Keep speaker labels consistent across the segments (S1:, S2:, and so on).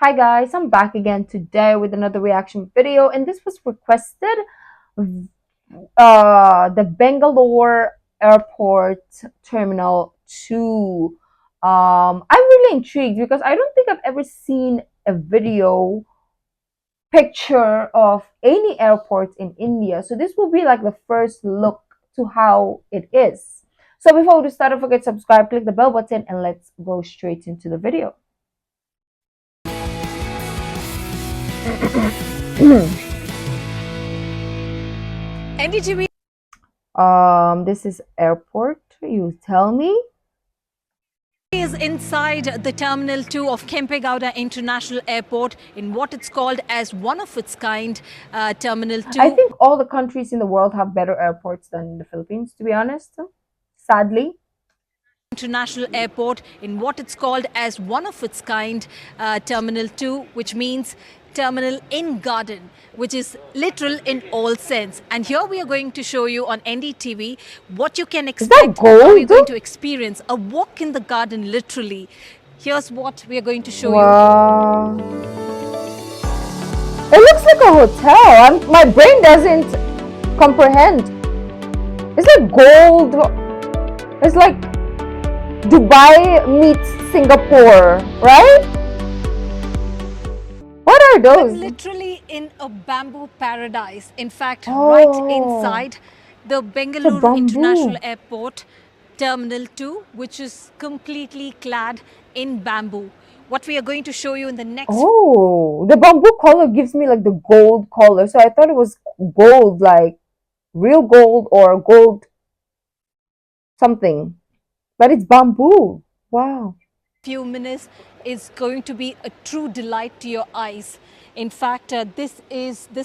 S1: Hi guys, I'm back again today with another reaction video, and this was requested. The Bangalore Airport Terminal 2. I'm really intrigued because I don't think I've ever seen a video picture of any airport in India. So this will be like the first look to how it is. So before we start, don't forget to subscribe, click the bell button, and let's go straight into the video.
S2: ndtv
S1: This is airport. You tell me.
S2: is inside the Terminal 2 of Kempegowda International Airport in what it's called as one of its kind, Terminal
S1: I
S2: 2.
S1: think all the countries in the world have better airports than the Philippines, to be honest. Sadly.
S2: International Airport in what it's called as one of its kind, Terminal 2, which means terminal in garden, which is literal in all sense. And here we are going to show you on ndtv what you can
S1: Is that
S2: expect, how you're
S1: gold?
S2: going to experience a walk in the garden literally. Here's what we are going to show you.
S1: Wow. It looks like a hotel. My brain doesn't comprehend. It's like gold. It's like Dubai meets Singapore, right? What are those?
S2: Literally in a bamboo paradise. In fact, right
S1: Oh,
S2: inside the
S1: it's a
S2: Bengaluru International
S1: bamboo.
S2: Airport Terminal 2, which is completely clad in bamboo. What we are going to show you in the next.
S1: Oh, the bamboo color gives me like the gold color. So I thought it was gold, like real gold or gold something. But it's bamboo. Wow.
S2: Few minutes is going to be a true delight to your eyes. In fact, this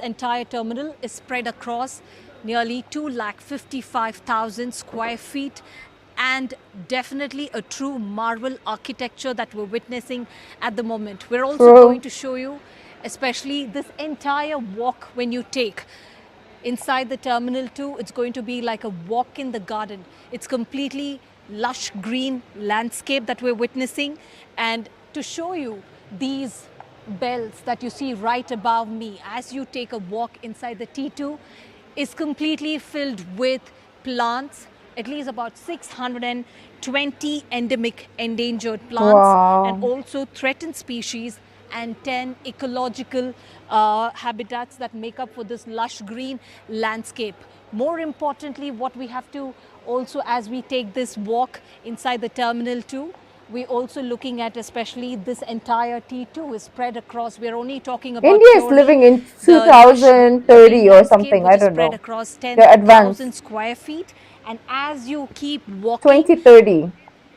S2: entire terminal is spread across nearly 2,55,000 square feet, and definitely a true marvel architecture that we're witnessing at the moment. We're also going
S1: True.
S2: to show you especially this entire walk when you take inside the Terminal 2. It's going to be like a walk in the garden. It's completely lush green landscape that we're witnessing. And to show you these bells that you see right above me as you take a walk inside the T2 is completely filled with plants, at least about 620 endemic endangered plants and
S1: Wow.
S2: also threatened species, and 10 ecological habitats that make up for this lush green landscape. More importantly, what we have to also, as we take this walk inside the Terminal 2, we're also looking at especially this entire T2 is spread across. We're only talking about
S1: India is
S2: purely
S1: living in
S2: the lush green
S1: 2030 or
S2: landscape,
S1: something. I
S2: which is
S1: don't
S2: spread
S1: know.
S2: across
S1: They're advanced.
S2: 10,000 square feet. And as you keep walking,
S1: 2030.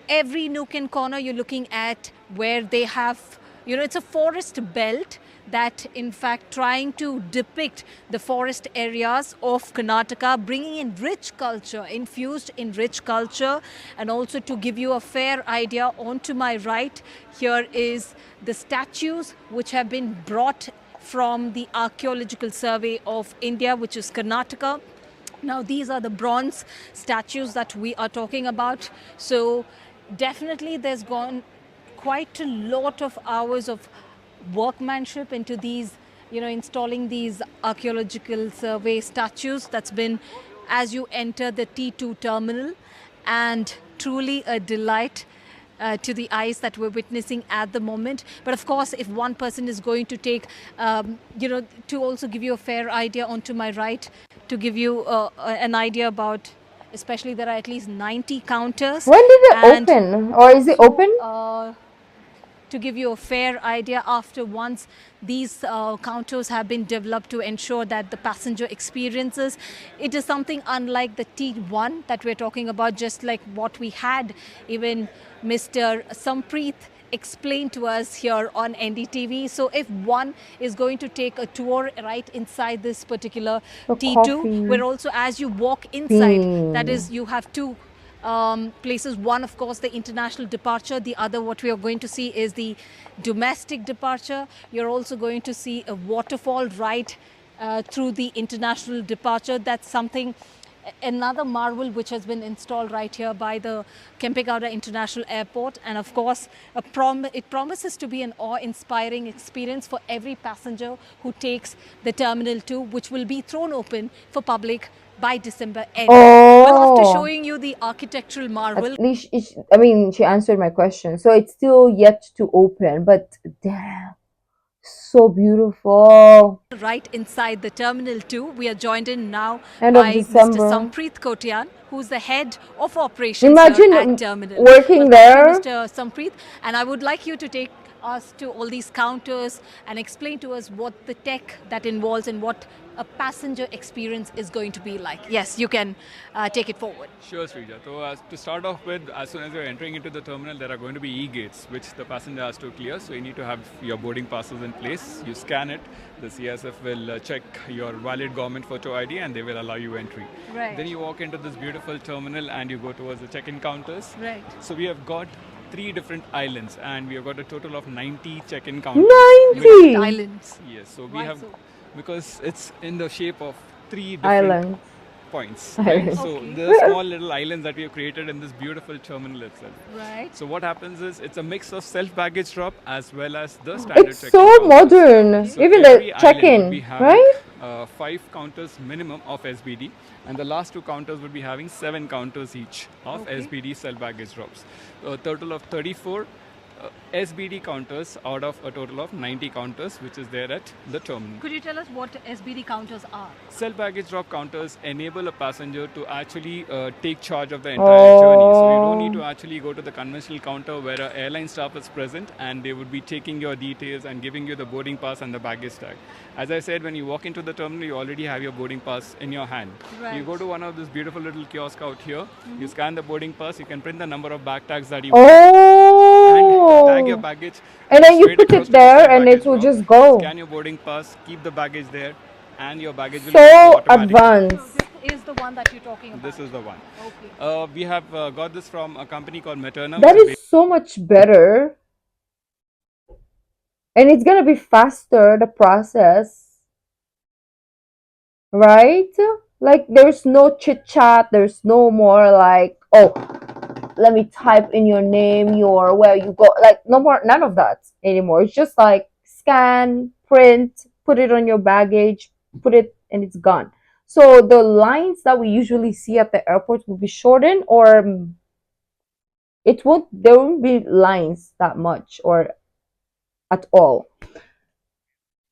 S2: every nook and corner you're looking at where they have, it's a forest belt that in fact trying to depict the forest areas of Karnataka, bringing in rich culture, infused in rich culture. And also to give you a fair idea, on to my right here is the statues which have been brought from the Archaeological Survey of India, which is Karnataka. Now, these are the bronze statues that we are talking about. So definitely there's gone quite a lot of hours of workmanship into these, installing these archaeological survey statues. That's been as you enter the T2 terminal, and truly a delight to the eyes that we're witnessing at the moment. But of course, if one person is going to take, to also give you a fair idea, onto my right, to give you an idea about, especially there are at least 90 counters.
S1: When did it
S2: And
S1: open? Or is it
S2: also,
S1: open?
S2: to give you a fair idea, after once these counters have been developed to ensure that the passenger experiences, it is something unlike the T1 that we're talking about, just like what we had even Mr. Sampreeth explained to us here on ndtv. So if one is going to take a tour right inside this particular
S1: The
S2: T2,
S1: coffee
S2: where also as you walk inside, that
S1: bean.
S2: is, you have two places. One, of course, the international departure. The other, what we are going to see, is the domestic departure. You're also going to see a waterfall right through the international departure. That's something another marvel which has been installed right here by the Kempegowda International Airport. And of course, it promises to be an awe-inspiring experience for every passenger who takes the Terminal 2, which will be thrown open for public by December end. Well, after
S1: Oh,
S2: showing you the architectural
S1: at
S2: marvel
S1: least I mean, she answered my question. So it's still yet to open, but damn, so beautiful.
S2: right inside the Terminal 2, we are joined in now
S1: End of
S2: by Mr.
S1: December.
S2: Sampreeth Kotian, who's the head of operations here at
S1: Imagine
S2: Terminal. Well,
S1: working
S2: thank you,
S1: there.
S2: Mr. Sampreeth. And I would like you to take us to all these counters and explain to us what the tech that involves and what a passenger experience is going to be like. Yes, you can take it forward.
S3: Sure, Sreeja. So, to start off with, as soon as you're entering into the terminal, there are going to be e-gates, which the passenger has to clear. So, you need to have your boarding passes in place. You scan it. The CSF will check your valid government photo ID, and they will allow you entry.
S2: Right.
S3: Then you walk into this beautiful terminal, and you go towards the check-in counters.
S2: Right.
S3: So, we have got 3 different islands, and we have got a total of 90 check-in counters.
S1: 90
S2: Islands.
S3: Yes. So, we
S2: Why
S3: have,
S2: so?
S3: because it's in the shape of 3 different
S1: islands.
S3: points.
S1: Islands.
S3: Right? So
S2: Okay.
S3: the small little islands that we have created in this beautiful terminal itself.
S2: Right.
S3: So what happens is it's a mix of self-baggage drop as well as the standard
S1: It's
S3: check-in
S1: so
S3: counters.
S1: modern.
S3: So
S1: Even
S3: every
S1: the
S3: island
S1: check-in,
S3: would be having,
S1: right?
S3: 5 counters minimum of SBD, and the last 2 counters would be having 7 counters each of
S2: Okay.
S3: SBD self-baggage drops. A total of 34 SBD counters out of a total of 90 counters, which is there at the terminal.
S2: Could you tell us what SBD counters are?
S3: Self-baggage drop counters enable a passenger to actually take charge of the entire journey. So you don't need to actually go to the conventional counter where an airline staff is present and they would be taking your details and giving you the boarding pass and the baggage tag. As I said, when you walk into the terminal, you already have your boarding pass in your hand.
S2: Right.
S3: You go to one of these beautiful little kiosks out here, you scan the boarding pass, you can print the number of bag tags that you want and tag your
S1: Oh.
S3: baggage.
S1: And then you
S3: straight
S1: put
S3: across
S1: it
S3: to the
S1: there and it
S3: self-baggage
S1: will
S3: drop,
S1: just go.
S3: Scan your boarding pass, keep the baggage there, and your baggage will go
S1: So
S3: automatically.
S1: advanced.
S2: This is the one that you're talking about.
S3: This is the one.
S2: Okay.
S3: We have got this from a company called Materna.
S1: That
S3: which
S1: is so much better. And it's gonna be faster, the process, right? Like there's no chit chat, there's no more like, oh, let me type in your name, your where you go. Like no more, none of that anymore. It's just like scan, print, put it on your baggage, put it, and it's gone. So the lines that we usually see at the airport will be shortened, or it won't. There won't be lines that much or at all.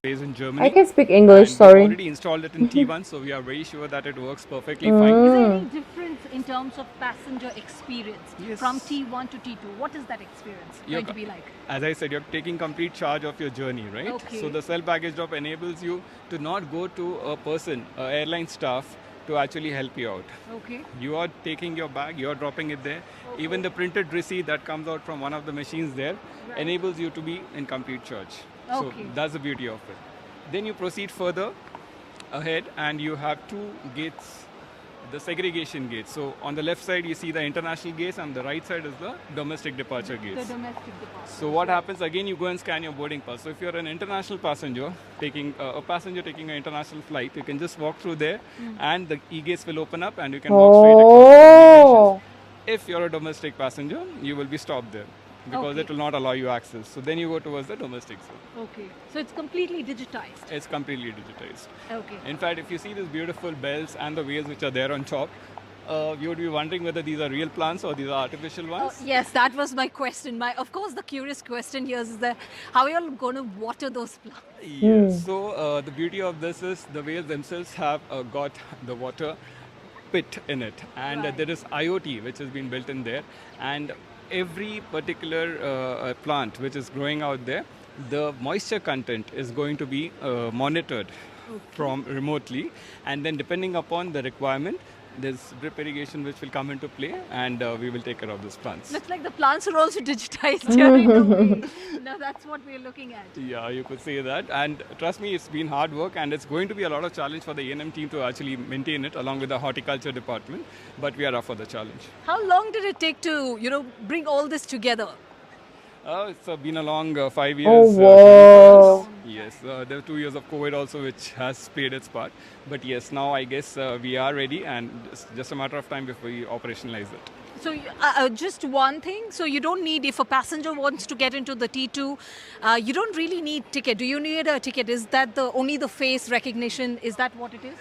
S3: based in
S1: I
S3: Germany.
S1: can speak
S3: And
S1: English.
S3: we've
S1: Sorry.
S3: already installed it in T1, so we are very sure that it works perfectly
S1: Mm.
S3: fine.
S2: Is there any difference in terms of passenger experience
S3: Yes.
S2: from T1 to T2? What is that experience
S3: You're
S2: going to
S3: co-
S2: be like?
S3: As I said, you're taking complete charge of your journey, right?
S2: Okay.
S3: So the self-baggage drop enables you to not go to a person, airline staff, to actually help you out.
S2: Okay.
S3: You are taking your bag, you are dropping it there. Even the printed receipt that comes out from one of the machines there enables you to be in complete charge. So
S2: Okay.
S3: that's the beauty of it. Then you proceed further ahead and you have 2 gates, the segregation gates. So on the left side you see the international gates and the right side is the domestic departure
S2: The
S3: gates.
S2: domestic department.
S3: So what happens again, you go and scan your boarding pass. So if you're an international passenger taking a passenger taking an international flight, you can just walk through there and the e-gates will open up and you can walk straight across to the
S1: Oh.
S3: immigrations. If you're a domestic passenger, you will be stopped there because
S2: Okay.
S3: it will not allow you access. So then you go towards the domestic zone.
S2: Okay. So it's completely digitized.
S3: It's completely digitized.
S2: Okay.
S3: In fact, if you see these beautiful bells and the wheels which are there on top, you would be wondering whether these are real plants or these are artificial ones.
S2: Yes, that was my question. Of course, the curious question here is that how are you all going to water those plants?
S3: Yes. So the beauty of this is the whales themselves have got the water pit in it, and
S2: Right.
S3: there is IoT which has been built in there, and every particular plant which is growing out there, the moisture content is going to be monitored from remotely, and then depending upon the requirement, there's drip irrigation which will come into play, and we will take care of those plants.
S2: Looks like the plants are also digitized here in a way. Now that's what we're looking at.
S3: Yeah, you could say that. And trust me, it's been hard work and it's going to be a lot of challenge for the A&M team to actually maintain it along with the horticulture department. But we are up for the challenge.
S2: How long did it take to, bring all this together?
S3: It's been a long 5 years.
S1: Oh,
S3: journey for us.
S1: wow.
S3: Yes. Yes, there are 2 years of COVID also, which has played its part. But yes, now I guess we are ready, and it's just a matter of time before we operationalize it.
S2: So, just one thing. So, you don't need, if a passenger wants to get into the T2, you don't really need ticket. Do you need a ticket? Is that the only the face recognition? Is that what it is?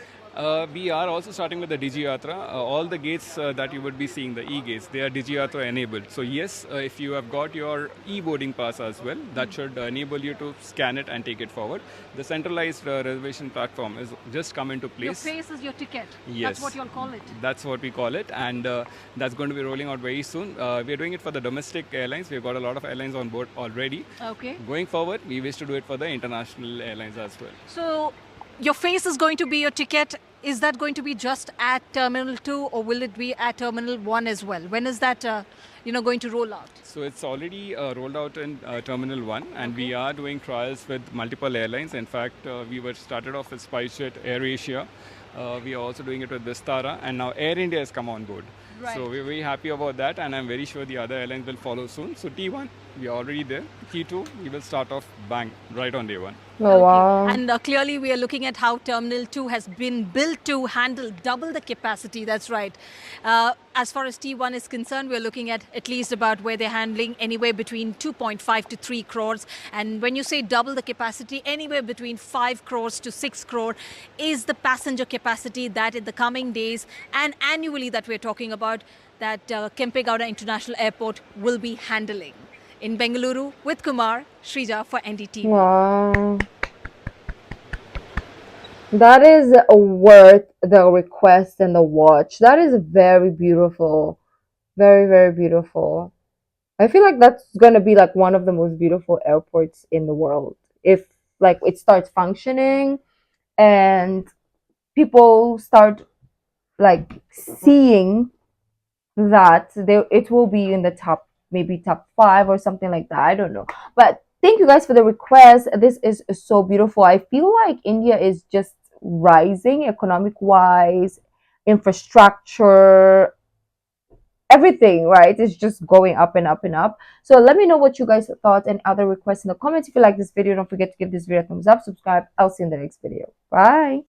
S3: We are also starting with the DigiYatra. All the gates that you would be seeing, the e-gates, they are DigiYatra enabled. So yes, if you have got your e-boarding pass as well, that should enable you to scan it and take it forward. The centralized reservation platform is just come into
S2: Your
S3: place.
S2: face is your ticket.
S3: Yes.
S2: That's what you'll call it.
S3: That's what we call it, and that's going to be rolling out very soon. We are doing it for the domestic airlines. We've got a lot of airlines on board already.
S2: Okay.
S3: Going forward, we wish to do it for the international airlines as well.
S2: So, your face is going to be your ticket. Is that going to be just at Terminal 2 or will it be at Terminal 1 as well? When is that going to roll out?
S3: So it's already rolled out in Terminal 1, and we are doing trials with multiple airlines. In fact, we were started off with SpiceJet, AirAsia. We are also doing it with Vistara, and now Air India has come on board.
S2: Right.
S3: So we're very happy about that, and I'm very sure the other airlines will follow soon. So T1, we are already there. T2, we will start off bang right on day one.
S1: Oh, wow.
S2: And clearly, we are looking at how Terminal 2 has been built to handle double the capacity. That's right. As far as T1 is concerned, we're looking at least about where they're handling anywhere between 2.5 to 3 crores. And when you say double the capacity, anywhere between 5 crores to 6 crore is the passenger capacity that in the coming days and annually that we're talking about, that Kempegowda International Airport will be handling. In Bengaluru, with Kumar, Sreeja for ndtv.
S1: Wow. That is worth the request and the watch. That is very beautiful. Very, very beautiful. I feel like that's gonna be like one of the most beautiful airports in the world. If like it starts functioning and people start like seeing that it will be in the top, maybe top 5 or something like that. I don't know, but thank you guys for the request. This is so beautiful. I feel like India is just rising economic wise, infrastructure, everything, right? It's just going up and up and up. So let me know what you guys thought and other requests in the comments. If you like this video, don't forget to give this video a thumbs up, subscribe. I'll see you in the next video. Bye.